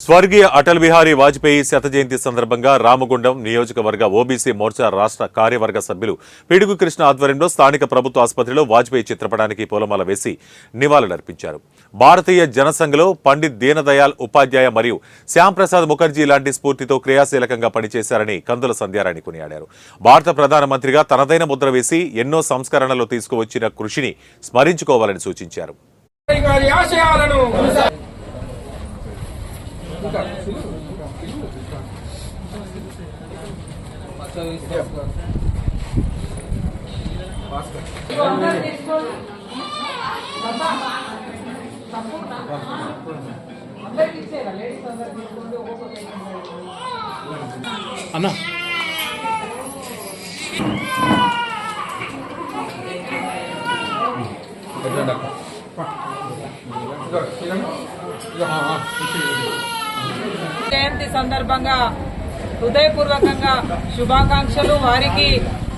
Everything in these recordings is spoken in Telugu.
స్వర్గీయ అటల్ బిహారీ వాజ్పేయి శత జయంతి సందర్భంగా రామగుండం నియోజకవర్గ ఓబీసీ మోర్చా రాష్ట్ర కార్యవర్గ సభ్యులు పిడుగు కృష్ణ ఆధ్వర్యంలో స్థానిక ప్రభుత్వ ఆసుపత్రిలో వాజ్పేయి చిత్రపటానికి పూలమాల వేసి నివాళులర్పించారు. భారతీయ జనసంఘలో పండిత్ దీనదయాల్ ఉపాధ్యాయ మరియు శ్యాంప్రసాద్ ముఖర్జీ లాంటి స్ఫూర్తితో క్రియాశీలకంగా పనిచేశారని కందుల సంధ్యారాణి కొనియాడారు. భారత ప్రధానమంత్రిగా తనదైన ముద్ర వేసి ఎన్నో సంస్కరణలు తీసుకువచ్చిన కృషిని స్మరించుకోవాలని సూచించారు. అన్నా జయంతి సందర్భంగా హృదయపూర్వకంగా శుభాకాంక్షలు, వారికి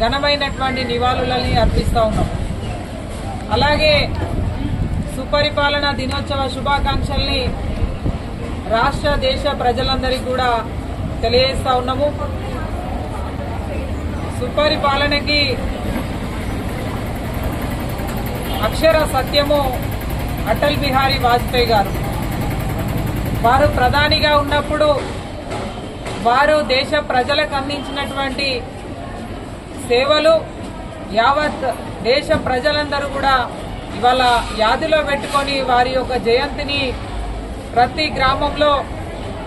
ఘనమైనటువంటి నివాళులని అర్పిస్తా ఉన్నాం. అలాగే సుపరిపాలన దినోత్సవ శుభాకాంక్షల్ని రాష్ట్ర దేశ ప్రజలందరికీ కూడా తెలియజేస్తా ఉన్నాము. సుపరిపాలనకి అక్షర సత్యము అటల్ బిహారీ వాజ్పేయి గారు. వారు ప్రధానిగా ఉన్నప్పుడు వారు దేశ ప్రజలకు అందించినటువంటి సేవలు యావత్ దేశ ప్రజలందరూ కూడా ఇవాళ యాదిలో పెట్టుకొని వారి యొక్క జయంతిని ప్రతి గ్రామంలో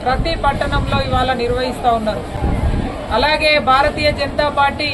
ప్రతి పట్టణంలో ఇవాళ నిర్వహిస్తూ ఉన్నారు. అలాగే భారతీయ జనతా పార్టీ